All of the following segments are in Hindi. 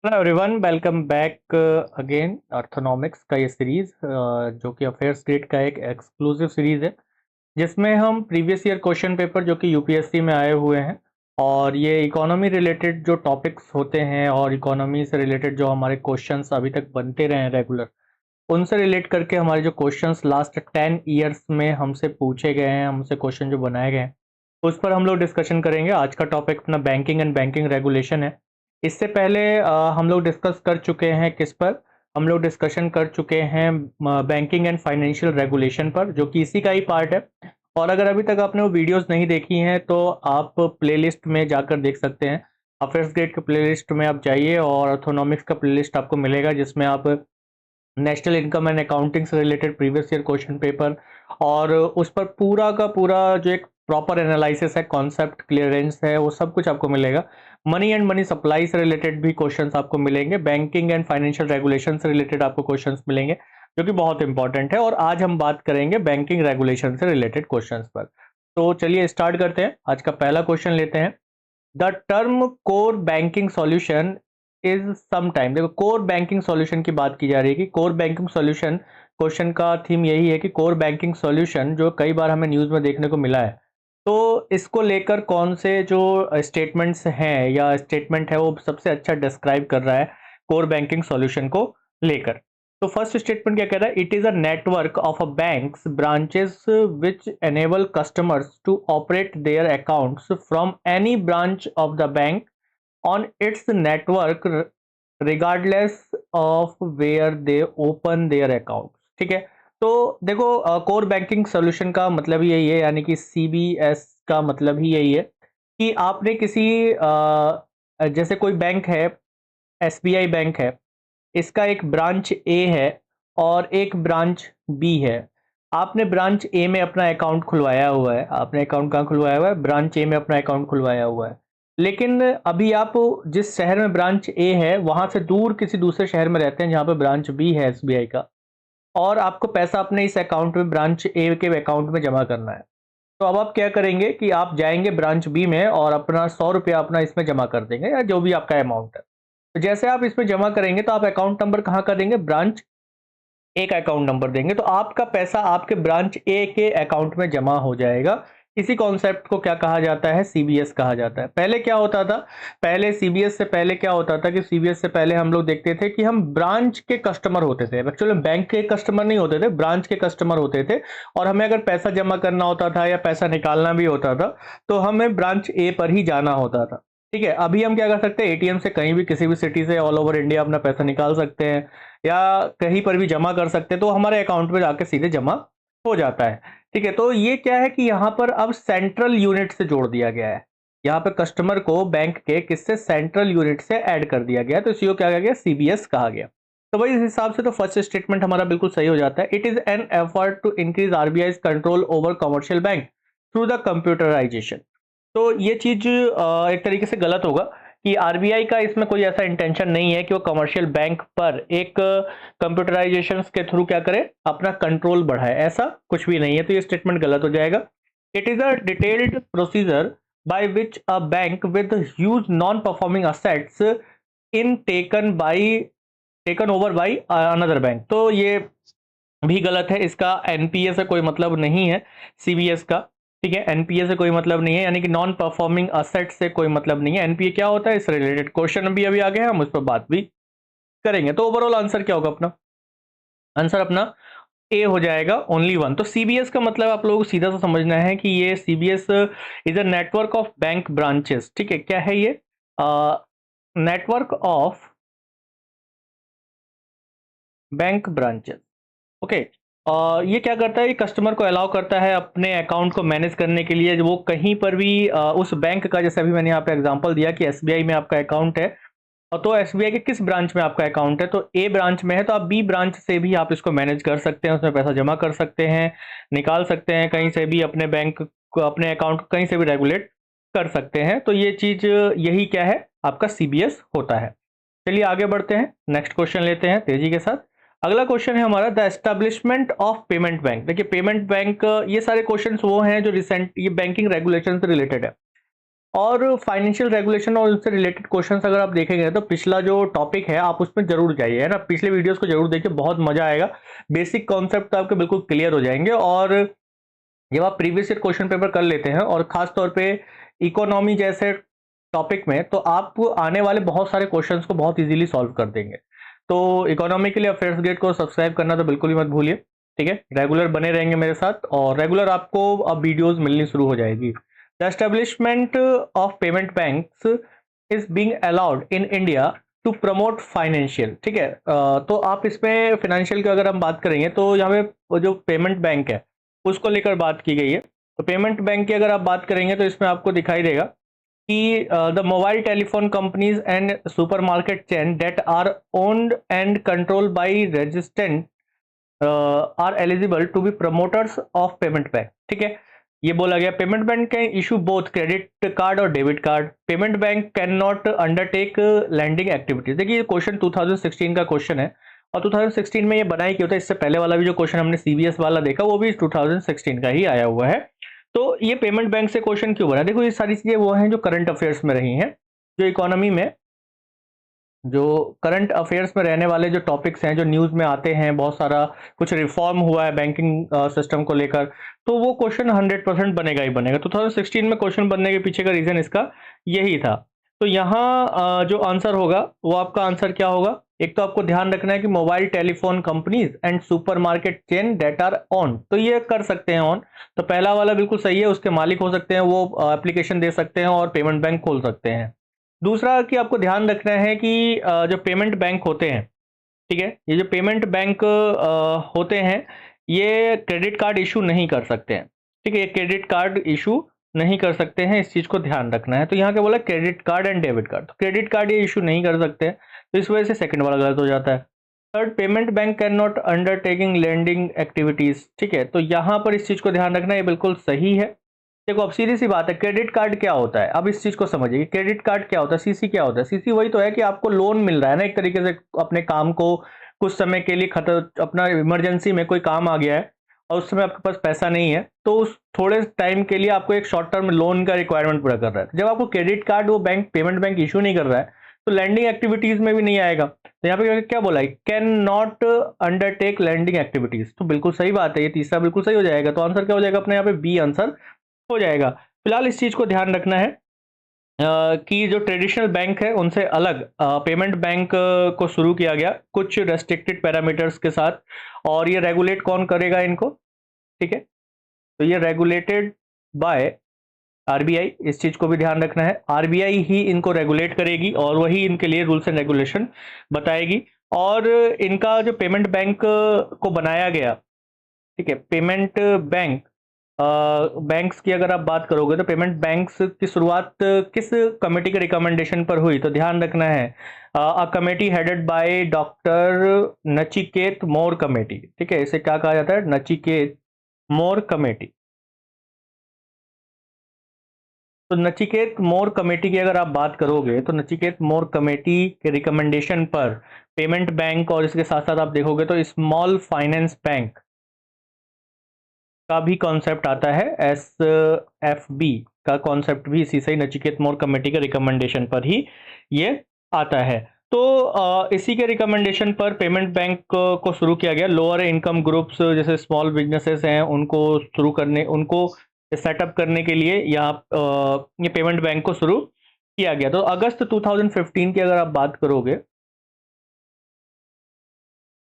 Hello everyone, welcome back again. Arthonomics का ये सीरीज जो कि अफेयर्स ग्रेड का एक एक्सक्लूसिव सीरीज है, जिसमें हम प्रीवियस ईयर क्वेश्चन पेपर जो कि यूपीएससी में आए हुए हैं और ये इकोनॉमी रिलेटेड जो टॉपिक्स होते हैं और इकोनॉमी से रिलेटेड जो हमारे क्वेश्चंस अभी तक बनते रहे हैं रेगुलर, उनसे रिलेट करके हमारे जो क्वेश्चंस लास्ट 10 ईयर्स में हमसे पूछे गए हैं, हमसे क्वेश्चन जो बनाए गए हैं, उस पर हम लोग डिस्कशन करेंगे। आज का टॉपिक अपना बैंकिंग एंड बैंकिंग रेगुलेशन है। इससे पहले हम लोग डिस्कस कर चुके हैं किस पर, हम लोग डिस्कशन कर चुके हैं बैंकिंग एंड फाइनेंशियल रेगुलेशन पर, जो कि इसी का ही पार्ट है। और अगर अभी तक आपने वो वीडियोस नहीं देखी हैं तो आप प्लेलिस्ट में जाकर देख सकते हैं। अफेयर्स ग्रेड के प्लेलिस्ट में आप जाइए और अर्थोनॉमिक्स का प्लेलिस्ट आपको मिलेगा, जिसमें आप नेशनल इनकम एंड अकाउंटिंग से related previous year question paper और उस पर पूरा का पूरा जो एक प्रॉपर एनालिसिस है, कॉन्सेप्ट क्लियरेंस है, वो सब कुछ आपको मिलेगा। मनी एंड मनी सप्लाई से रिलेटेड भी क्वेश्चंस आपको मिलेंगे, बैंकिंग एंड फाइनेंशियल रेगुलेशन से रिलेटेड आपको क्वेश्चंस मिलेंगे, जो कि बहुत इंपॉर्टेंट है। और आज हम बात करेंगे बैंकिंग रेगुलेशन से रिलेटेड क्वेश्चंस पर। तो चलिए स्टार्ट करते हैं। आज का पहला क्वेश्चन लेते हैं। The term core banking solution is sometime, देखो कोर बैंकिंग सॉल्यूशन की बात की जा रही है कि कोर बैंकिंग सॉल्यूशन, क्वेश्चन का थीम यही है कि कोर बैंकिंग सॉल्यूशन जो कई बार हमें न्यूज़ में देखने को मिला है, तो इसको लेकर कौन से जो स्टेटमेंट्स हैं या स्टेटमेंट है वो सबसे अच्छा डिस्क्राइब कर रहा है कोर बैंकिंग सॉल्यूशन को लेकर। तो फर्स्ट स्टेटमेंट क्या कह रहा है? It is a network of a banks branches which enable customers to operate their accounts from any branch of the bank on its network regardless of where they open their account. ठीक है। तो देखो, कोर बैंकिंग सोल्यूशन का मतलब ही यही है, यानी कि सीबीएस का मतलब ही यही है कि आपने किसी जैसे कोई बैंक है, एसबीआई बैंक है, इसका एक ब्रांच ए है और एक ब्रांच बी है। आपने ब्रांच ए में अपना अकाउंट खुलवाया हुआ है, आपने अकाउंट कहाँ खुलवाया हुआ है? ब्रांच ए में अपना अकाउंट खुलवाया हुआ है। लेकिन अभी आप जिस शहर में ब्रांच ए है वहां से दूर किसी दूसरे शहर में रहते हैं जहां पे ब्रांच बी है एसबीआई का, और आपको पैसा अपने इस अकाउंट में, ब्रांच ए के अकाउंट में जमा करना है। तो अब आप क्या करेंगे कि आप जाएंगे ब्रांच बी में और अपना 100 रुपया अपना इसमें जमा कर देंगे, या जो भी आपका अमाउंट है। तो जैसे आप इसमें जमा करेंगे तो आप अकाउंट नंबर कहाँ का देंगे? ब्रांच ए का अकाउंट नंबर देंगे, तो आपका पैसा आपके ब्रांच ए के अकाउंट में जमा हो जाएगा। इसी कॉन्सेप्ट को क्या कहा जाता है? सीबीएस कहा जाता है। पहले क्या होता था? पहले सीबीएस से पहले क्या होता था कि सीबीएस से पहले हम लोग देखते थे कि हम ब्रांच के कस्टमर होते थे, एक्चुअली बैंक के कस्टमर नहीं होते थे, ब्रांच के कस्टमर होते थे। और हमें अगर पैसा जमा करना होता था या पैसा निकालना भी होता था तो हमें ब्रांच ए पर ही जाना होता था। ठीक है। अभी हम क्या कर सकते हैं? एटीएम से कहीं भी किसी भी सिटी से ऑल ओवर इंडिया अपना पैसा निकाल सकते हैं या कहीं पर भी जमा कर सकते हैं, तो हमारे अकाउंट में जाके सीधे जमा हो जाता है। ठीक है। तो ये क्या है कि यहाँ पर अब सेंट्रल यूनिट से जोड़ दिया गया है। यहाँ पे कस्टमर को बैंक के किससे? सेंट्रल यूनिट से ऐड कर दिया गया, तो इसी को क्या कहा गया? सीबीएस कहा गया। तो भाई इस हिसाब से तो फर्स्ट स्टेटमेंट हमारा बिल्कुल सही हो जाता है। It is an effort to increase RBI control over commercial bank through the computerisation. तो ये चीज एक तरीके से गलत होगा कि आरबीआई का इसमें कोई ऐसा इंटेंशन नहीं है कि वो कमर्शियल बैंक पर एक कंप्यूटराइजेशन के थ्रू क्या करे? अपना कंट्रोल बढ़ाए, ऐसा कुछ भी नहीं है। तो ये स्टेटमेंट गलत हो जाएगा। It is a detailed procedure by which a bank with huge non performing assets in taken over by another bank. तो ये भी गलत है। इसका एनपीए से कोई मतलब नहीं है, सीबीएस का। ठीक है। एनपीए से कोई मतलब नहीं है, यानी कि नॉन परफॉर्मिंग असेट से कोई मतलब नहीं है। एनपीए क्या होता है, इस रिलेटेड क्वेश्चन भी अभी आगे है, हम उस पर बात भी करेंगे। तो ओवरऑल आंसर क्या होगा अपना? आंसर अपना ए हो जाएगा, ओनली वन। तो सीबीएस का मतलब आप लोगों को सीधा सा समझना है कि ये CBS is a network of bank branches. ठीक है। क्या है ये? Network of bank branches. Okay. ये क्या करता है? ये कस्टमर को अलाउ करता है अपने अकाउंट को मैनेज करने के लिए, वो कहीं पर भी उस बैंक का, जैसे अभी मैंने यहाँ पे एग्जांपल दिया कि एसबीआई में आपका अकाउंट है, और तो एसबीआई के किस ब्रांच में आपका अकाउंट है? तो ए ब्रांच में है, तो आप बी ब्रांच से भी आप इसको मैनेज कर सकते हैं, उसमें पैसा जमा कर सकते हैं, निकाल सकते हैं कहीं से भी, अपने बैंक को, अपने अकाउंट को कहीं से भी रेगुलेट कर सकते हैं। तो ये चीज, यही क्या है? आपका सीबीएस होता है। चलिए आगे बढ़ते हैं, नेक्स्ट क्वेश्चन लेते हैं तेजी के साथ। अगला क्वेश्चन है हमारा, the establishment of payment bank. देखिए पेमेंट बैंक, ये सारे क्वेश्चंस वो हैं जो रिसेंट ये बैंकिंग रेगुलेशन से रिलेटेड है। और फाइनेंशियल रेगुलेशन और उससे रिलेटेड क्वेश्चंस अगर आप देखेंगे तो पिछला जो टॉपिक है आप उसमें जरूर जाइए, है ना, पिछले वीडियोस को जरूर देखिए, बहुत मजा आएगा। बेसिक कॉन्सेप्ट आपके बिल्कुल क्लियर हो जाएंगे। और जब आप प्रीवियस ईयर क्वेश्चन पेपर कर लेते हैं और खास तौर पे इकोनॉमी जैसे टॉपिक में, तो आप आने वाले बहुत सारे क्वेश्चंस को बहुत इजीली सॉल्व कर देंगे। तो इकोनॉमी के लिए अफेयर्स गेट को सब्सक्राइब करना तो बिल्कुल ही मत भूलिए, ठीक है। रेगुलर बने रहेंगे मेरे साथ और रेगुलर आपको अब वीडियोस मिलनी शुरू हो जाएगी। The establishment of payment banks is being allowed in India to promote financial, ठीक है। तो आप इसमें फाइनेंशियल की अगर हम बात करेंगे तो यहाँ पे वो जो पेमेंट बैंक है उसको लेकर बात की गई है। तो पेमेंट बैंक की अगर आप बात करेंगे तो इसमें आपको दिखाई देगा कि the mobile telephone companies and supermarket chain that are owned and controlled by residents are eligible to be promoters of payment bank, ठीक है। ये बोला गया payment bank can issue both credit card और debit card. Payment bank can not undertake lending activities. देखिए ये क्वेश्चन 2016 का क्वेश्चन है और 2016 में ये बनाई क्यों था, इससे पहले वाला भी जो क्वेश्चन हमने सीबीएस वाला देखा वो भी 2016 का ही आया हुआ है। तो ये पेमेंट बैंक से क्वेश्चन क्यों बना, देखो ये सारी चीजें वो हैं जो करंट अफेयर्स में रही हैं, जो इकोनॉमी में जो करंट अफेयर्स में रहने वाले जो टॉपिक्स हैं जो न्यूज़ में आते हैं, बहुत सारा कुछ रिफॉर्म हुआ है बैंकिंग सिस्टम को लेकर, तो वो क्वेश्चन 100% बनेगा ही बनेगा। 2016 में क्वेश्चन बनने के पीछे का रीजन इसका यही था। तो यहाँ जो आंसर होगा वो आपका आंसर क्या होगा, एक तो आपको ध्यान रखना है कि mobile telephone companies and supermarket chain that are on, तो ये कर सकते हैं ऑन, तो पहला वाला बिल्कुल सही है, उसके मालिक हो सकते हैं, वो एप्लीकेशन दे सकते हैं और पेमेंट बैंक खोल सकते हैं। दूसरा कि आपको ध्यान रखना है कि जो पेमेंट बैंक होते हैं, ठीक है, ये जो पेमेंट बैंक होते हैं ये क्रेडिट कार्ड इशू नहीं कर सकते हैं, ठीक है, ये क्रेडिट कार्ड इशू नहीं कर सकते हैं, इस चीज को ध्यान रखना है। तो यहाँ क्या बोला, credit card and debit card, तो क्रेडिट कार्ड ये इशू नहीं कर सकते हैं, तो इस वजह से सेकंड वाला गलत हो जाता है। Third, payment bank can not undertaking lending activities, ठीक है, तो यहाँ पर इस चीज को ध्यान रखना, ये बिल्कुल सही है। देखो अब सीधी सी बात है, क्रेडिट कार्ड क्या होता है, अब इस चीज को समझिए, क्रेडिट कार्ड क्या होता है, सीसी क्या होता है। सीसी वही तो है कि आपको लोन मिल रहा है ना एक तरीके से, अपने काम को कुछ समय के लिए खतर अपना इमरजेंसी में कोई काम आ गया है और उस समय आपके पास पैसा नहीं है, तो उस थोड़े टाइम के लिए आपको एक शॉर्ट टर्म लोन का रिक्वायरमेंट पूरा कर रहा है। जब आपको क्रेडिट कार्ड वो बैंक पेमेंट बैंक इशू नहीं कर रहा है तो लैंडिंग एक्टिविटीज में भी नहीं आएगा। तो यहाँ पे क्या बोला है, can not undertake lending activities, तो बिल्कुल सही बात है, ये तीसरा बिल्कुल सही हो जाएगा। तो आंसर क्या हो जाएगा अपने यहाँ पे, बी आंसर हो जाएगा। फिलहाल इस चीज को ध्यान रखना है कि जो ट्रेडिशनल बैंक है उनसे अलग पेमेंट बैंक को शुरू किया गया कुछ रेस्ट्रिक्टेड पैरामीटर्स के साथ, और ये रेगुलेट कौन करेगा इनको, ठीक है, तो ये रेगुलेटेड बाय आरबीआई, इस चीज को भी ध्यान रखना है, आरबीआई ही इनको रेगुलेट करेगी और वही इनके लिए रूल्स एंड रेगुलेशन बताएगी। और इनका जो पेमेंट बैंक को बनाया गया, ठीक है, पेमेंट बैंक बैंक्स की अगर आप बात करोगे तो पेमेंट बैंक्स की शुरुआत किस कमेटी के रिकमेंडेशन पर हुई, तो ध्यान रखना है a committee headed by doctor Nachiket more committee, ठीक है, इसे क्या कहा जाता है, नचिकेत मोर कमेटी। तो नचिकेत मोर कमेटी की अगर आप बात करोगे तो नचिकेत मोर कमेटी के रिकमेंडेशन पर पेमेंट बैंक और इसके साथ साथ आप देखोगे तो स्मॉल फाइनेंस बैंक का भी कॉन्सेप्ट आता है, एस एफ बी का कॉन्सेप्ट भी इसी से ही नचिकेत मोर कमेटी के रिकमेंडेशन पर ही ये आता है। तो इसी के रिकमेंडेशन पर पेमेंट बैंक को शुरू किया गया, लोअर इनकम ग्रुप्स जैसे स्मॉल बिजनेसेस हैं उनको शुरू करने, उनको सेटअप करने के लिए यहाँ ये पेमेंट बैंक को शुरू किया गया। तो अगस्त 2015 की अगर आप बात करोगे,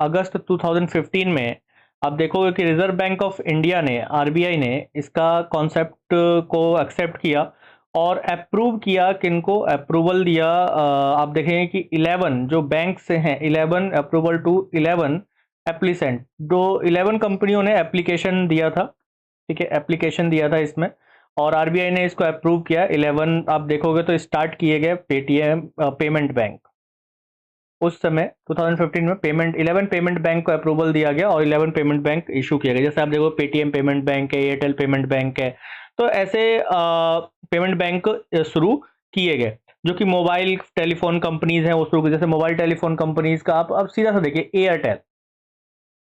अगस्त 2015 में आप देखोगे कि रिजर्व बैंक ऑफ इंडिया ने, आरबीआई ने इसका कॉन्सेप्ट को एक्सेप्ट किया और अप्रूव किया, किनको अप्रूवल दिया, आप देखेंगे कि 11 जो बैंक से हैं, 11 अप्रूवल टू 11 एप्लीसेंट, जो 11 कंपनियों ने एप्लीकेशन दिया था, ठीक है, एप्लीकेशन दिया था इसमें और आरबीआई ने इसको अप्रूव किया। 11 आप देखोगे तो स्टार्ट किए गए पेटीएम पेमेंट बैंक, उस समय 2015 में पेमेंट 11 पेमेंट बैंक को अप्रूवल दिया गया और 11 पेमेंट बैंक इशू किया गया। जैसे आप देखो पेटीएम पेमेंट बैंक है, एयरटेल पेमेंट बैंक है, तो ऐसे पेमेंट बैंक शुरू किए गए जो कि मोबाइल टेलीफोन कंपनीज हैं वो शुरू, जैसे मोबाइल टेलीफोन कंपनीज का आप अब सीधा सा देखिए, एयरटेल,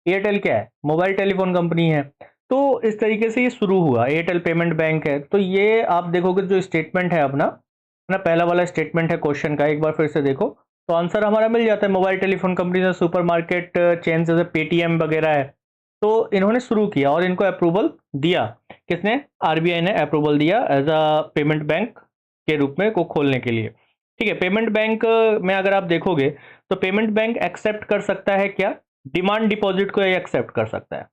एयरटेल क्या है, मोबाइल टेलीफोन कंपनी है। तो इस तरीके से ये शुरू हुआ। एयरटेल पेमेंट बैंक है, तो ये आप देखोगे जो स्टेटमेंट है अपना ना, पहला वाला स्टेटमेंट है क्वेश्चन का, एक बार फिर से देखो तो आंसर हमारा मिल जाता है। मोबाइल टेलीफोन कंपनी से सुपरमार्केट चेन जैसे पेटीएम वगैरह है, तो इन्होंने शुरू किया और इनको अप्रूवल दिया। किसने? आरबीआई ने अप्रूवल दिया एज अ पेमेंट बैंक के रूप में को खोलने के लिए। ठीक है, पेमेंट बैंक में अगर आप देखोगे तो पेमेंट बैंक एक्सेप्ट कर सकता है क्या? डिमांड डिपॉजिट को एक्सेप्ट कर सकता है।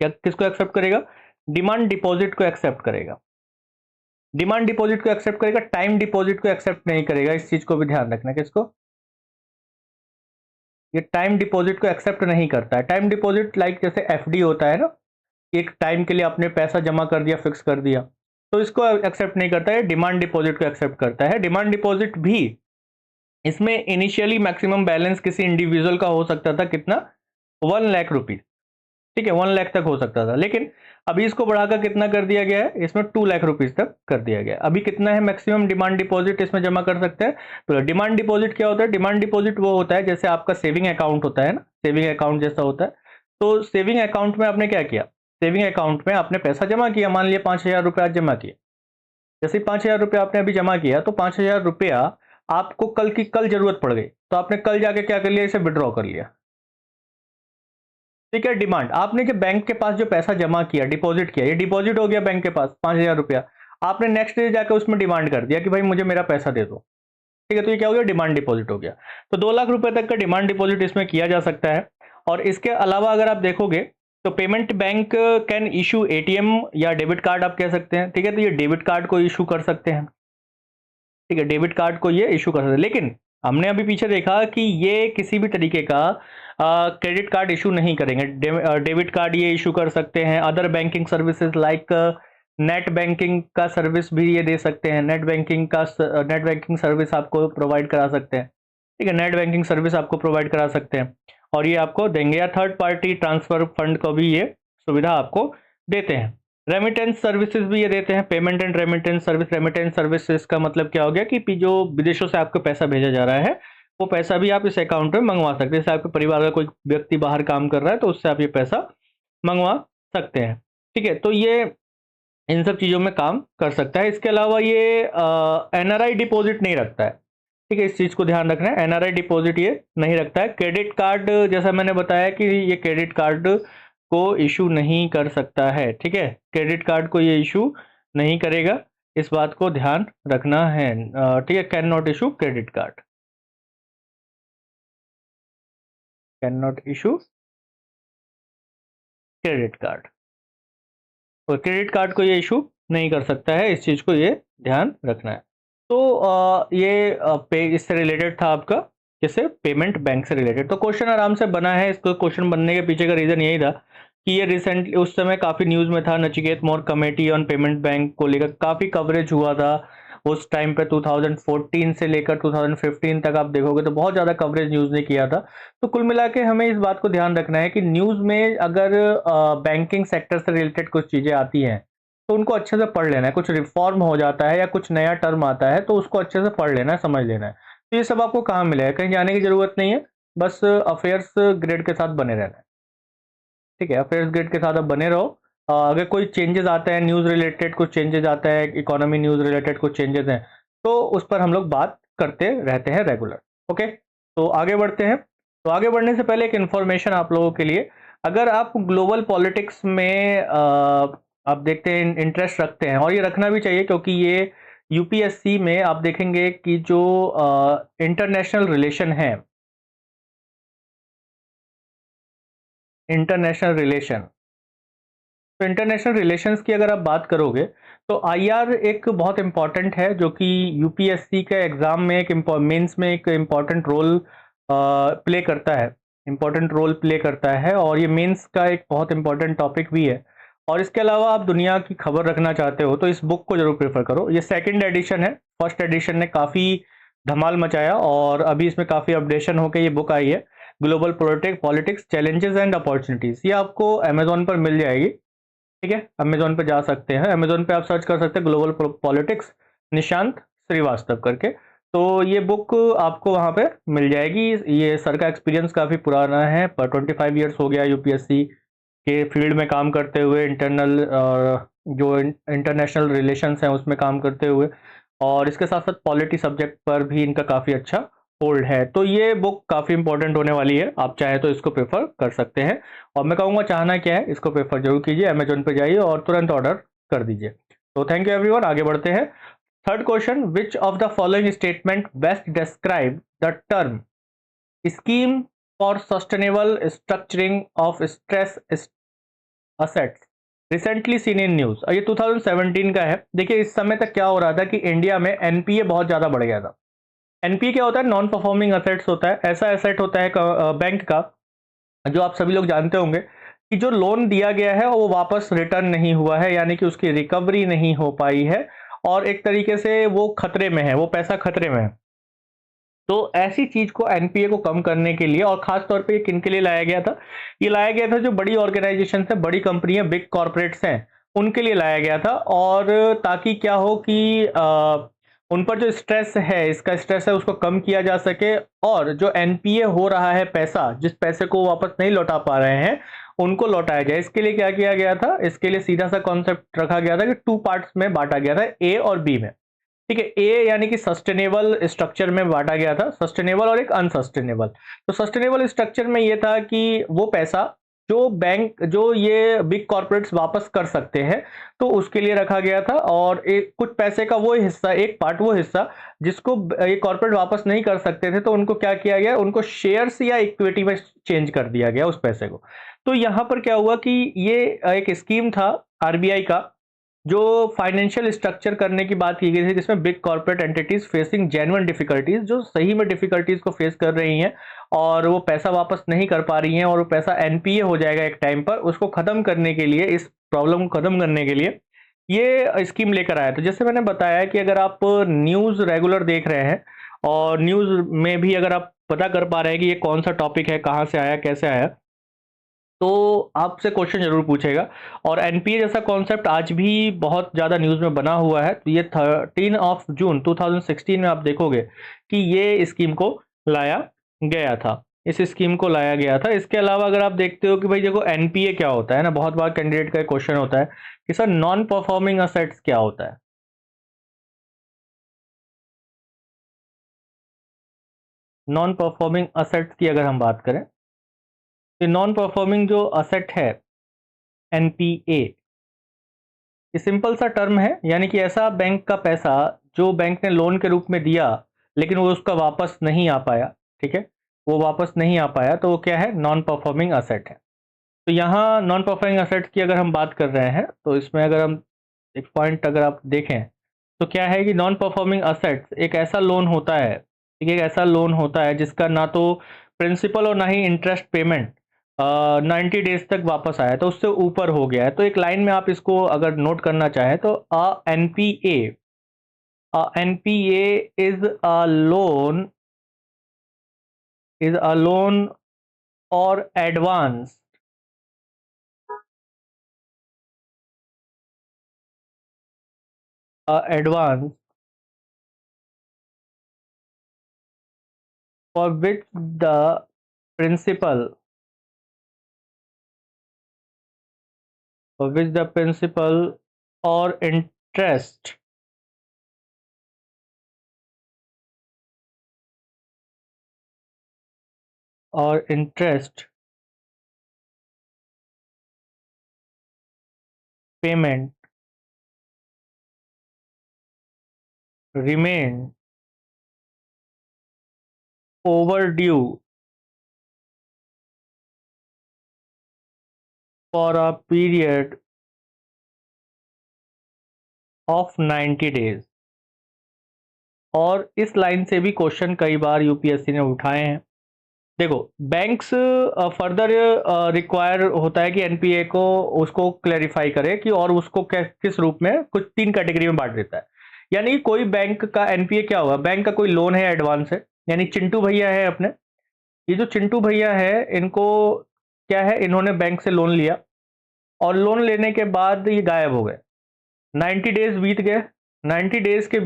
क्या किसको एक्सेप्ट करेगा? डिमांड डिपॉजिट को एक्सेप्ट करेगा। डिमांड डिपॉजिट को एक्सेप्ट करेगा, टाइम डिपॉजिट को एक्सेप्ट नहीं करेगा। इस चीज को भी ध्यान रखना। किसको? ये टाइम डिपॉजिट को एक्सेप्ट नहीं करता है। टाइम डिपॉजिट लाइक जैसे एफडी होता है ना, एक टाइम के लिए आपने पैसा जमा कर दिया, फिक्स कर दिया, तो इसको एक्सेप्ट नहीं करता है। डिमांड डिपॉजिट को एक्सेप्ट करता है। डिमांड डिपॉजिट भी इसमें इनिशियली मैक्सिमम बैलेंस किसी इंडिविजुअल का हो सकता था कितना? 1,00,000 रुपीज। ठीक है, 1,00,000 तक हो सकता था, लेकिन अभी इसको बढ़ाकर कितना कर दिया गया है? इसमें 2,00,000 रुपीज तक कर दिया गया है। अभी कितना है मैक्सिमम डिमांड डिपॉजिट इसमें जमा कर सकते हैं? तो डिमांड डिपॉजिट क्या होता है? डिमांड डिपॉजिट वो होता है जैसे आपका सेविंग अकाउंट होता है ना, सेविंग अकाउंट जैसा होता है। तो सेविंग अकाउंट में आपने क्या किया? सेविंग अकाउंट में आपने पैसा जमा किया, मान लिया 5,000 रुपये आज जमा किए। जैसे 5,000 रुपये आपने अभी जमा किया, तो 5,000 रुपया आपको कल की कल जरूरत पड़ गई, तो आपने कल जाके क्या कर लिया? इसे विड्रॉ कर लिया। ठीक है, डिमांड आपने जो बैंक के पास जो पैसा जमा किया, डिपॉजिट किया, ये डिपॉजिट हो गया बैंक के पास 5,000 रुपया। आपने नेक्स्ट डे जाकर उसमें डिमांड कर दिया कि भाई मुझे मेरा पैसा दे दो। ठीक है, तो ये क्या हो गया? डिमांड डिपॉजिट हो गया। तो 2,00,000 रुपए तक का डिमांड डिपॉजिट इसमें किया जा सकता है। और इसके अलावा अगर आप देखोगे तो payment bank can issue ATM या डेबिट कार्ड आप कह सकते हैं। ठीक है, तो ये डेबिट कार्ड को इशू कर सकते हैं। ठीक है, डेबिट कार्ड को ये इशू कर सकते हैं, लेकिन हमने अभी पीछे देखा कि ये किसी भी तरीके का क्रेडिट कार्ड इशू नहीं करेंगे। डेबिट कार्ड ये इशू कर सकते हैं। Other banking services like net banking का सर्विस भी ये दे सकते हैं। नेट बैंकिंग सर्विस आपको प्रोवाइड करा सकते हैं। ठीक है, नेट बैंकिंग सर्विस आपको प्रोवाइड करा सकते हैं और ये आपको देंगे, या थर्ड पार्टी ट्रांसफर फंड को भी ये सुविधा आपको देते हैं। रेमिटेंस सर्विसेज भी ये देते हैं। Payment and remittance service. Remittance services का मतलब क्या हो गया कि जो विदेशों से आपको पैसा भेजा जा रहा है, वो पैसा भी आप इस अकाउंट में मंगवा सकते हैं। जैसे आपके परिवार का कोई व्यक्ति बाहर काम कर रहा है, तो उससे आप ये पैसा मंगवा सकते हैं। ठीक है, तो ये इन सब चीज़ों में काम कर सकता है। इसके अलावा ये एनआरआई डिपॉजिट नहीं रखता है। ठीक है, इस चीज़ को ध्यान रखना है, एनआरआई डिपॉजिट ये नहीं रखता है। क्रेडिट कार्ड जैसा मैंने बताया कि ये क्रेडिट कार्ड को इशू नहीं कर सकता है। ठीक है, क्रेडिट कार्ड को ये इशू नहीं करेगा, इस बात को ध्यान रखना है। ठीक है, can not issue credit card, can not issue credit card. तो क्रेडिट कार्ड को ये इशू नहीं कर सकता है, इस चीज़ को ये ध्यान रखना है। तो ये पे इससे रिलेटेड था आपका, जैसे पेमेंट बैंक से रिलेटेड। तो क्वेश्चन आराम से बना है। इसको क्वेश्चन बनने के पीछे का रीज़न यही था कि ये रिसेंटली उस समय काफ़ी न्यूज़ में था। नचिकेत मोर कमेटी ऑन पेमेंट बैंक को लेकर काफ़ी कवरेज हुआ था उस टाइम पे। 2014 से लेकर 2015 तक आप देखोगे तो बहुत ज़्यादा कवरेज न्यूज़ ने किया था। तो कुल मिला के हमें इस बात को ध्यान रखना है कि न्यूज़ में अगर बैंकिंग सेक्टर से रिलेटेड कुछ चीज़ें आती हैं तो उनको अच्छे से पढ़ लेना है। कुछ रिफॉर्म हो जाता है या कुछ नया टर्म आता है तो उसको अच्छे से पढ़ लेना है, समझ लेना है। तो ये सब आपको कहाँ मिलेगा? कहीं जाने की ज़रूरत नहीं है, बस अफेयर्स ग्रेड के साथ बने रहना है। ठीक है, अफेयर्स ग्रेड के साथ आप बने रहो। अगर कोई चेंजेस आता है, न्यूज़ रिलेटेड कुछ चेंजेस आता है, इकोनॉमी न्यूज़ रिलेटेड कुछ चेंजेस हैं, तो उस पर हम लोग बात करते रहते हैं रेगुलर। ओके, तो आगे बढ़ते हैं। तो आगे बढ़ने से पहले एक इन्फॉर्मेशन आप लोगों के लिए, अगर आप ग्लोबल पॉलिटिक्स में आप देखते हैं इंटरेस्ट रखते हैं, और ये रखना भी चाहिए क्योंकि ये यूपीएससी में आप देखेंगे कि जो इंटरनेशनल रिलेशन है, इंटरनेशनल रिलेशन, तो इंटरनेशनल रिलेशंस की अगर आप बात करोगे तो आईआर एक बहुत इंपॉर्टेंट है, जो कि यूपीएससी के एग्जाम में एक मेंस में एक इम्पॉर्टेंट रोल प्ले करता है, इम्पॉर्टेंट रोल प्ले करता है, और ये मेंस का एक बहुत इंपॉर्टेंट टॉपिक भी है। और इसके अलावा आप दुनिया की खबर रखना चाहते हो तो इस बुक को जरूर प्रेफर करो। ये सेकंड एडिशन है, फर्स्ट एडिशन ने काफ़ी धमाल मचाया और अभी इसमें काफ़ी अपडेशन होकर ये बुक आई है, global politics challenges and opportunities. ये आपको अमेजोन पर मिल जाएगी। ठीक है, अमेजोन पे जा सकते हैं, अमेजोन पे आप सर्च कर सकते हैं ग्लोबल पॉलिटिक्स निशांत श्रीवास्तव करके। तो ये बुक आपको वहाँ पे मिल जाएगी। ये सर का एक्सपीरियंस काफ़ी पुराना है, पर 25 ईयर्स हो गया यूपीएससी के फील्ड में काम करते हुए, इंटरनल जो इंटरनेशनल रिलेशंस हैं उसमें काम करते हुए, और इसके साथ साथ पॉलिटी सब्जेक्ट पर भी इनका काफ़ी अच्छा होल्ड है। तो ये बुक काफ़ी इंपॉर्टेंट होने वाली है, आप चाहे तो इसको प्रेफर कर सकते हैं। और मैं कहूँगा चाहना क्या है, इसको प्रेफर जरूर कीजिए, अमेजोन पे जाइए और तुरंत ऑर्डर कर दीजिए। तो थैंक यू एवरीवन, आगे बढ़ते हैं। Third question, which of the following statement best describe the term scheme for sustainable structuring of stress assets recently seen in news. ये 2017 का है। देखिए इस समय तक क्या हो रहा था कि इंडिया में एनपीए बहुत ज्यादा बढ़ गया था। एनपीए क्या होता है? नॉन परफॉर्मिंग एसेट्स होता है। ऐसा एसेट होता है बैंक का, जो आप सभी लोग जानते होंगे कि जो लोन दिया गया है वो वापस रिटर्न नहीं हुआ है, यानी कि उसकी रिकवरी नहीं हो पाई है, और एक तरीके से वो खतरे में है, वो पैसा खतरे में है। तो ऐसी चीज को, एनपीए को कम करने के लिए, और खास तौर पे ये किन के लिए लाया गया था? ये लाया गया था जो बड़ी ऑर्गेनाइजेशन है, बड़ी कंपनियां, बिग कॉर्पोरेट्स हैं, उनके लिए लाया गया था। और ताकि क्या हो कि उन पर जो स्ट्रेस है, इसका स्ट्रेस है, उसको कम किया जा सके, और जो एनपीए हो रहा है पैसा, जिस पैसे को वापस नहीं लौटा पा रहे हैं, उनको लौटाया जाए। इसके लिए क्या किया गया था? इसके लिए सीधा सा कॉन्सेप्ट रखा गया था कि 2 पार्ट्स में बांटा गया था, ए और बी में। ठीक है, ए यानी कि सस्टेनेबल स्ट्रक्चर में बांटा गया था, सस्टेनेबल और एक अनसस्टेनेबल। तो सस्टेनेबल स्ट्रक्चर में ये था कि वो पैसा जो बैंक, जो ये बिग कॉर्पोरेट्स वापस कर सकते हैं, तो उसके लिए रखा गया था। और एक कुछ पैसे का वो हिस्सा, एक पार्ट वो हिस्सा जिसको ये कॉर्पोरेट वापस नहीं कर सकते थे, तो उनको क्या किया गया? उनको शेयर्स या इक्विटी में चेंज कर दिया गया उस पैसे को। तो यहां पर क्या हुआ कि ये एक स्कीम था आरबीआई का, जो फाइनेंशियल स्ट्रक्चर करने की बात की गई थी, जिसमें big corporate entities facing genuine difficulties, जो सही में डिफिकल्टीज को फेस कर रही हैं और वो पैसा वापस नहीं कर पा रही हैं, और वो पैसा एनपीए हो जाएगा एक टाइम पर, उसको खत्म करने के लिए, इस प्रॉब्लम को खत्म करने के लिए ये स्कीम लेकर आया। तो जैसे मैंने बताया कि अगर आप न्यूज रेगुलर देख रहे हैं और न्यूज में भी अगर आप पता कर पा रहे हैं कि ये कौन सा टॉपिक है, कहाँ से आया, कैसे आया, तो आपसे क्वेश्चन जरूर पूछेगा। और एनपीए जैसा कॉन्सेप्ट आज भी बहुत ज़्यादा न्यूज़ में बना हुआ है। तो ये 13 जून 2016 में आप देखोगे कि ये स्कीम को लाया गया था, इस स्कीम को लाया गया था। इसके अलावा अगर आप देखते हो कि भाई देखो एनपीए क्या होता है ना, बहुत बार कैंडिडेट का क्वेश्चन होता है कि सर नॉन परफॉर्मिंग असेट्स क्या होता है। नॉन परफॉर्मिंग असेट्स की अगर हम बात करें, तो नॉन परफॉर्मिंग जो असेट है, एनपीए, ये सिंपल सा टर्म है, यानी कि ऐसा बैंक का पैसा जो बैंक ने लोन के रूप में दिया, लेकिन वो उसका वापस नहीं आ पाया। ठीक है, वो वापस नहीं आ पाया, तो वो क्या है? नॉन परफॉर्मिंग असेट है। तो यहाँ नॉन परफॉर्मिंग असेट की अगर हम बात कर रहे हैं, तो इसमें अगर हम एक पॉइंट अगर आप देखें, तो क्या है कि नॉन परफॉर्मिंग असेट्स एक ऐसा लोन होता है, ठीक है, एक ऐसा लोन होता है जिसका ना तो प्रिंसिपल और ना ही इंटरेस्ट पेमेंट 90 डेज तक वापस आया, तो उससे ऊपर हो गया है। तो एक लाइन में आप इसको अगर नोट करना चाहें, तो एनपीए इज अ लोन और advance for which the principal or interest payment remain overdue for a period of 90 days। और इस लाइन से भी क्वेश्चन कई बार यूपीएससी ने उठाए हैं। देखो बैंक्स फर्दर रिक्वायर होता है कि एनपीए को उसको क्लैरिफाई करे कि, और उसको किस रूप में, कुछ 3 कैटेगरी में बांट देता है। यानी कोई बैंक का एनपीए क्या होगा? बैंक का कोई लोन है, एडवांस है, यानी चिंटू भैया है अपने, ये जो चिंटू भैया है, इनको क्या है, इन्होंने बैंक से लोन लिया, और लोन लेने के बाद ये गायब हो गए, 90 डेज बीत गए। 90 डेज के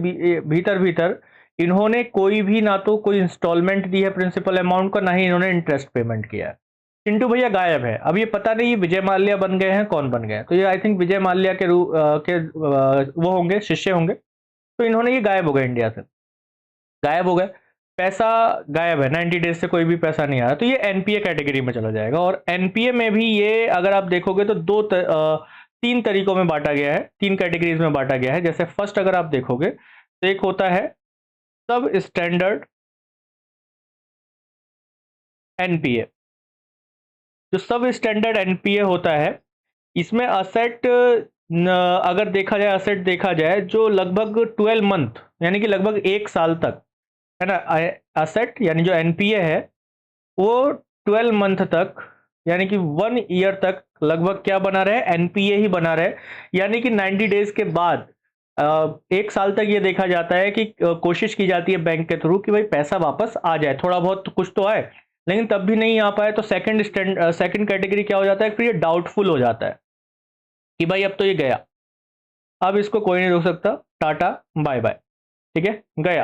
भीतर भीतर इन्होंने कोई भी, ना तो कोई इंस्टॉलमेंट दी है प्रिंसिपल अमाउंट का, ना ही इन्होंने इंटरेस्ट पेमेंट किया है। चिंटू भैया गायब है। अब ये पता नहीं विजय माल्या बन गए हैं, कौन बन गए हैं। तो ये आई थिंक विजय माल्या के वो होंगे, शिष्य होंगे। तो इन्होंने ये गायब हो गए, इंडिया से गायब हो गए। पैसा गायब है, 90 डेज से कोई भी पैसा नहीं आया, तो ये एनपीए कैटेगरी में चला जाएगा। और एनपीए में भी ये अगर आप देखोगे तो तीन तरीकों में बांटा गया है, तीन कैटेगरीज में बांटा गया है। जैसे फर्स्ट अगर आप देखोगे तो एक होता है सब स्टैंडर्ड एनपीए। जो सब स्टैंडर्ड एनपीए होता है, इसमें असेट अगर देखा जाए, असेट देखा जाए जो लगभग 12 मंथ यानी कि लगभग 1 साल तक है ना, असेट यानी जो एनपीए है वो 12 मंथ तक यानी कि 1 ईयर तक लगभग क्या बना रहे, एनपीए ही बना रहे। यानी कि 90 डेज के बाद 1 साल तक ये देखा जाता है कि कोशिश की जाती है बैंक के थ्रू कि भाई पैसा वापस आ जाए, थोड़ा बहुत कुछ तो आए, लेकिन तब भी नहीं आ पाए तो सेकंड कैटेगरी क्या हो जाता है, फिर ये डाउटफुल हो जाता है कि भाई अब तो ये गया, अब इसको कोई नहीं रोक सकता, टाटा बाय बाय। ठीक है, गया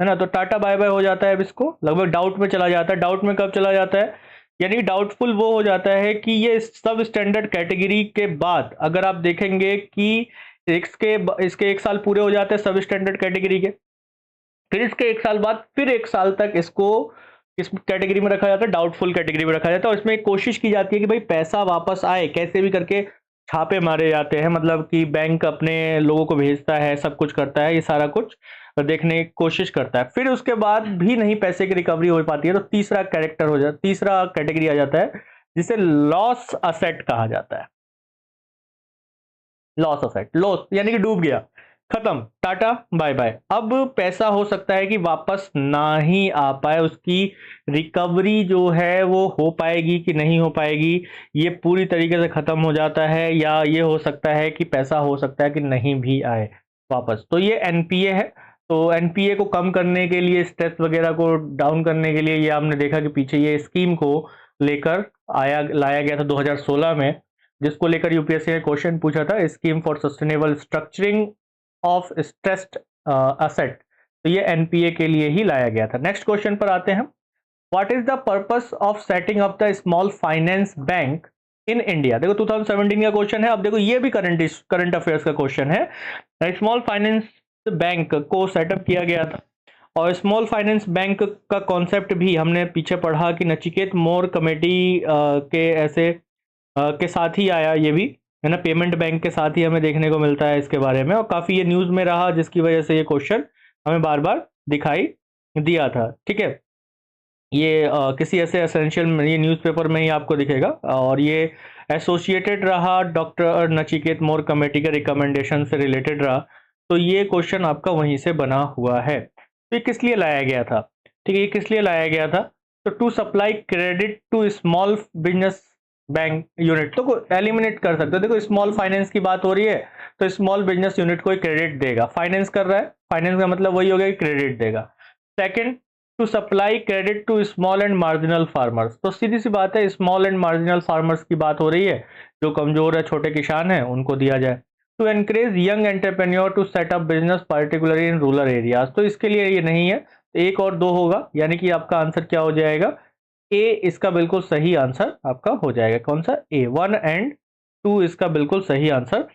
है ना, तो टाटा बाय बाय हो जाता है। अब इसको लगभग डाउट में चला जाता है। डाउट में कब चला जाता है, यानी डाउटफुल वो हो जाता है कि ये सब स्टैंडर्ड कैटेगरी के बाद अगर आप देखेंगे कि इसके 1 साल पूरे हो जाते हैं सब स्टैंडर्ड कैटेगरी के, फिर इसके 1 साल बाद फिर 1 साल तक इसको इस कैटेगरी में रखा जाता है, डाउटफुल कैटेगरी में रखा जाता है। और इसमें एक कोशिश की जाती है कि भाई पैसा वापस आए, कैसे भी करके छापे मारे जाते हैं, मतलब कि बैंक अपने लोगों को भेजता है, सब कुछ करता है, ये सारा कुछ देखने की कोशिश करता है। फिर उसके बाद भी नहीं पैसे की रिकवरी हो पाती है, तो तीसरा कैटेगरी आ जाता है जिसे लॉस असेट कहा जाता है। लॉस असेट, लॉस यानी कि डूब गया, खत्म, टाटा बाय बाय। अब पैसा हो सकता है कि वापस ना ही आ पाए, उसकी रिकवरी जो है वो हो पाएगी कि नहीं हो पाएगी, ये पूरी तरीके से खत्म हो जाता है, या ये हो सकता है कि पैसा हो सकता है कि नहीं भी आए वापस। तो ये एनपीए है। तो एनपीए को कम करने के लिए, स्ट्रेस वगैरह को डाउन करने के लिए, ये हमने देखा कि पीछे ये स्कीम को लेकर लाया गया था 2016 में, जिसको लेकर यूपीएससी ने क्वेश्चन पूछा था, scheme for sustainable structuring of stressed asset. तो ये एनपीए के लिए ही लाया गया था। नेक्स्ट क्वेश्चन पर आते हैं। What is the purpose of setting up the small finance bank in India. देखो 2017 का क्वेश्चन है। अब देखो ये भी करंट अफेयर्स का क्वेश्चन है। स्मॉल फाइनेंस बैंक को सेटअप किया गया था, और स्मॉल फाइनेंस बैंक का कॉन्सेप्ट भी हमने पीछे पढ़ा कि नचिकेत मोर कमेटी के ऐसे के साथ ही आया, ये भी है ना, पेमेंट बैंक के साथ ही हमें देखने को मिलता है इसके बारे में, और काफ़ी ये न्यूज़ में रहा, जिसकी वजह से ये क्वेश्चन हमें बार बार दिखाई दिया था। ठीक है, ये किसी ऐसे एसेंशियल में, ये न्यूज़पेपर में ही आपको दिखेगा, और ये एसोसिएटेड रहा डॉक्टर नचिकेत मोर कमेटी के रिकमेंडेशन से रिलेटेड रहा। तो ये क्वेश्चन आपका वहीं से बना हुआ है। तो ये किस लिए लाया गया था, ठीक है, ये किस लिए लाया गया था, तो to supply credit to small business bank unit. तो एलिमिनेट कर सकते हो, देखो स्मॉल फाइनेंस की बात हो रही है, तो स्मॉल बिजनेस यूनिट को क्रेडिट देगा, फाइनेंस कर रहा है, फाइनेंस का मतलब वही हो गया कि क्रेडिट देगा। Second, to supply credit to small and marginal farmers. तो सीधी सी बात है, स्मॉल एंड मार्जिनल फार्मर्स की बात हो रही है, जो कमजोर है, छोटे किसान हैं, उनको दिया जाए। To encourage young entrepreneur to set up business particularly in rural areas. तो इसके लिए ये नहीं है, एक और दो होगा, यानी कि आपका आंसर क्या हो जाएगा, ए इसका बिल्कुल सही आंसर आपका हो जाएगा। कौन सा, ए, 1 एंड 2 इसका बिल्कुल सही आंसर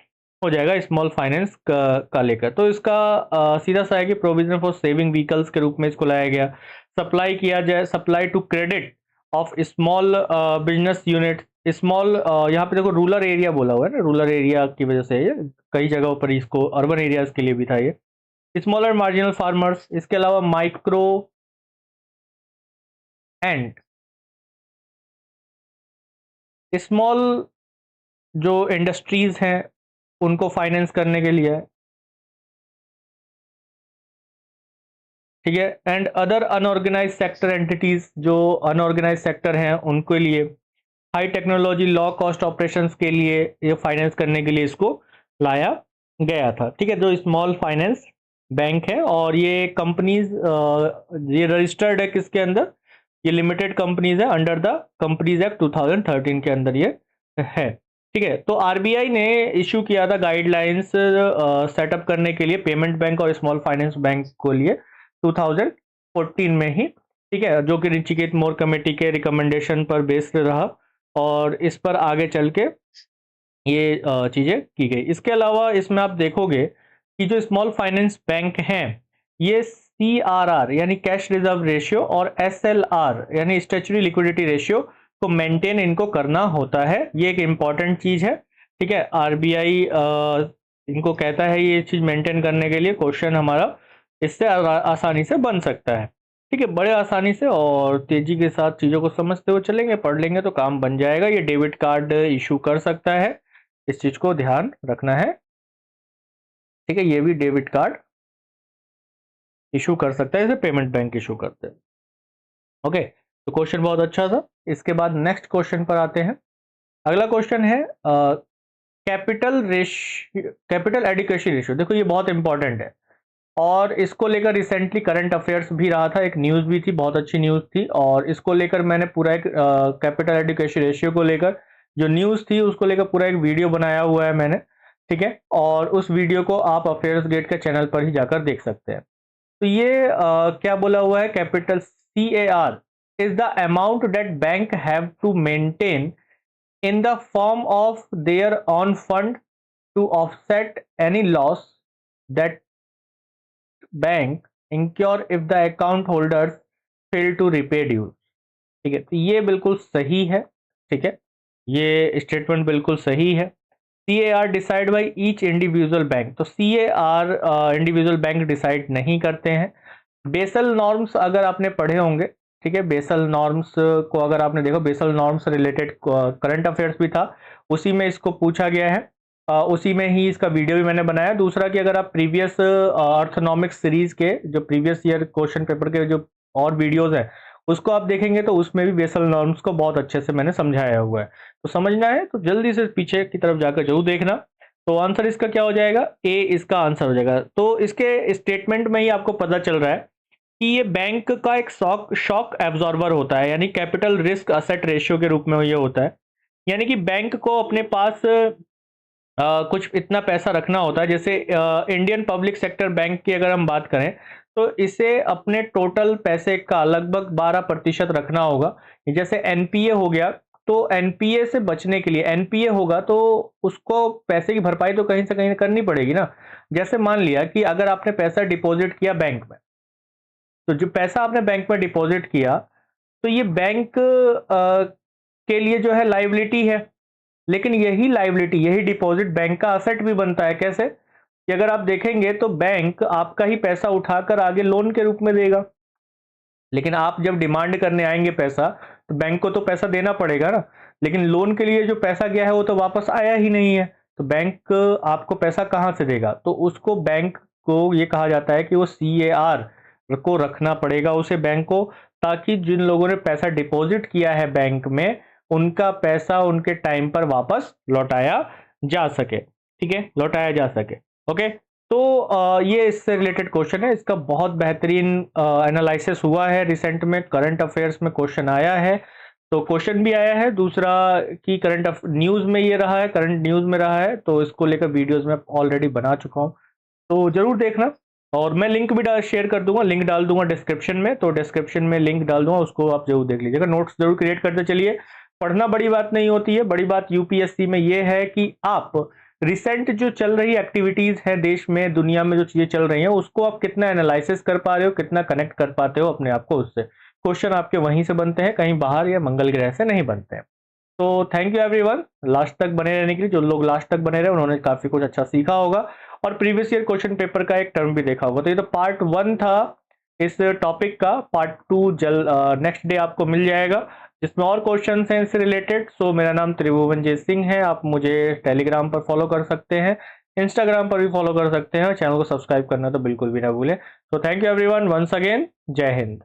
हो जाएगा स्मॉल फाइनेंस का लेकर। तो इसका सीधा सा है कि प्रोविजन फॉर सेविंग व्हीकल्स के रूप में इसको लाया गया। सप्लाई किया जाए, supply to credit of small business unit. Small यहाँ पे देखो रूरल एरिया बोला हुआ है ना, रूरल एरिया की वजह से ये कई जगहों पर इसको अर्बन एरियाज के लिए भी था ये। स्मॉलर मार्जिनल फार्मर्स, इसके अलावा माइक्रो एंड स्मॉल जो इंडस्ट्रीज हैं उनको फाइनेंस करने के लिए, ठीक है, and other unorganised sector entities, जो अनऑर्गेनाइज सेक्टर हैं उनके लिए, high technology low cost operations के लिए ये फाइनेंस करने के लिए इसको लाया गया था। ठीक है, जो स्मॉल फाइनेंस बैंक है, और ये कंपनीज ये रजिस्टर्ड है किसके अंदर, ये लिमिटेड कंपनीज है अंडर द कंपनीज एक्ट 2013 के अंदर ये है। ठीक है, तो आरबीआई ने इशू किया था गाइडलाइंस सेटअप करने के लिए पेमेंट बैंक और स्मॉल फाइनेंस बैंक को लिए 2014 में ही। ठीक है, जो कि ऋषिकेश मोर कमेटी के रिकमेंडेशन पर बेस्ड रहा। और इस पर आगे चल के ये चीज़ें की गई। इसके अलावा इसमें आप देखोगे कि जो स्मॉल फाइनेंस बैंक हैं, ये CRR यानी कैश रिजर्व रेशियो और SLR यानी स्टैच्यूटरी लिक्विडिटी रेशियो को मेंटेन इनको करना होता है। ये एक इम्पॉर्टेंट चीज़ है, ठीक है। RBI इनको कहता है ये चीज़ मेंटेन करने के लिए। क्वेश्चन हमारा इससे आसानी से बन सकता है, ठीक है। बड़े आसानी से और तेजी के साथ चीज़ों को समझते हुए चलेंगे, पढ़ लेंगे तो काम बन जाएगा। ये डेबिट कार्ड इशू कर सकता है, इस चीज को ध्यान रखना है, ठीक है। ये भी डेबिट कार्ड इशू कर सकता है, इसे पेमेंट बैंक इशू करते हैं। ओके, तो क्वेश्चन बहुत अच्छा था। इसके बाद नेक्स्ट क्वेश्चन पर आते हैं। अगला क्वेश्चन है कैपिटल एडिक्वेसी रेशियो। देखो ये बहुत इंपॉर्टेंट है और इसको लेकर रिसेंटली करंट अफेयर्स भी रहा था, एक न्यूज़ भी थी, बहुत अच्छी न्यूज़ थी। और इसको लेकर मैंने पूरा एक कैपिटल एडिक्वेसी रेशियो को लेकर जो न्यूज़ थी उसको लेकर पूरा एक वीडियो बनाया हुआ है मैंने, ठीक है। और उस वीडियो को आप अफेयर्स गेट के चैनल पर ही जाकर देख सकते हैं। तो ये क्या बोला हुआ है, capital CAR is the amount that bank have to maintain in the form of their own fund to offset any loss that bank incur if the account holders fail to repay dues, ठीक है। तो ये बिल्कुल सही है, ठीक है, ये स्टेटमेंट बिल्कुल सही है। CAR decide by each individual bank. तो CAR इंडिविजुअल बैंक डिसाइड नहीं करते हैं। बेसल नॉर्म्स अगर आपने पढ़े होंगे, ठीक है, बेसल नॉर्म्स को अगर आपने देखो, Basel norms related current affairs भी था, उसी में इसको पूछा गया है, उसी में ही इसका वीडियो भी मैंने बनाया। दूसरा कि अगर आप प्रीवियस अर्थनॉमिक्स सीरीज के जो प्रीवियस ईयर क्वेश्चन पेपर के जो और वीडियोस हैं उसको आप देखेंगे तो उसमें भी बेसल नॉर्म्स को बहुत अच्छे से मैंने समझाया हुआ है। तो समझना है तो जल्दी से पीछे की तरफ जाकर जरूर देखना। तो आंसर इसका क्या हो जाएगा, ए इसका आंसर हो जाएगा। तो इसके स्टेटमेंट में ही आपको पता चल रहा है कि ये बैंक का एक शॉक एब्जॉर्बर होता है, यानी कैपिटल रिस्क असेट रेशियो के रूप में ये होता है। यानी कि बैंक को अपने पास कुछ इतना पैसा रखना होता है। जैसे इंडियन पब्लिक सेक्टर बैंक की अगर हम बात करें तो इसे अपने टोटल पैसे का लगभग 12% रखना होगा। जैसे NPA हो गया, तो NPA से बचने के लिए, NPA होगा तो उसको पैसे की भरपाई तो कहीं से कहीं करनी पड़ेगी ना। जैसे मान लिया कि अगर आपने पैसा डिपॉजिट किया बैंक में, तो जो पैसा आपने बैंक में डिपॉजिट किया तो ये बैंक के लिए जो है लाइबिलिटी है, लेकिन यही लाइबिलिटी, यही डिपॉजिट बैंक का असेट भी बनता है। कैसे कि अगर आप देखेंगे तो बैंक आपका ही पैसा उठाकर आगे लोन के रूप में देगा, लेकिन आप जब डिमांड करने आएंगे पैसा तो बैंक को तो पैसा देना पड़ेगा ना। लेकिन लोन के लिए जो पैसा गया है वो तो वापस आया ही नहीं है, तो बैंक आपको पैसा कहाँ से देगा। तो उसको बैंक को ये कहा जाता है कि वो CAR को रखना पड़ेगा उसे, बैंक को, ताकि जिन लोगों ने पैसा डिपॉजिट किया है बैंक में उनका पैसा उनके टाइम पर वापस लौटाया जा सके, ठीक है, लौटाया जा सके। ओके, तो ये इससे रिलेटेड क्वेश्चन है। इसका बहुत बेहतरीन एनालिसिस हुआ है रिसेंट में, करंट अफेयर्स में क्वेश्चन आया है, तो क्वेश्चन भी आया है। दूसरा कि करंट न्यूज़ में ये रहा है, करंट न्यूज़ में रहा है, तो इसको लेकर वीडियोस में ऑलरेडी बना चुका हूँ, तो जरूर देखना। और मैं लिंक भी शेयर कर दूंगा, लिंक डाल दूंगा डिस्क्रिप्शन में, तो डिस्क्रिप्शन में लिंक डाल दूंगा, उसको आप जरूर देख लीजिएगा। नोट्स जरूर क्रिएट करते चलिए। पढ़ना बड़ी बात नहीं होती है, बड़ी बात UPSC में ये है कि आप रिसेंट जो चल रही एक्टिविटीज है देश में, दुनिया में जो चीजें चल रही हैं, उसको आप कितना एनालिसिस कर पा रहे हो, कितना कनेक्ट कर पाते हो अपने आप को उससे। क्वेश्चन आपके वहीं से बनते हैं, कहीं बाहर या मंगल ग्रह से नहीं बनते हैं। तो थैंक यू एवरीवन लास्ट तक बने रहने के लिए। जो लोग लास्ट तक बने रहे उन्होंने काफी कुछ अच्छा सीखा होगा और प्रीवियस ईयर क्वेश्चन पेपर का एक टर्म भी देखा होगा। तो ये तो पार्ट 1 था इस टॉपिक का। पार्ट 2 नेक्स्ट डे आपको मिल जाएगा, जिसमें और क्वेश्चन हैं इससे रिलेटेड। सो मेरा नाम त्रिभुवनजीत सिंह है, आप मुझे टेलीग्राम पर फॉलो कर सकते हैं, इंस्टाग्राम पर भी फॉलो कर सकते हैं, चैनल को सब्सक्राइब करना तो बिल्कुल भी ना भूलें। तो thank you everyone, once again, जय हिंद।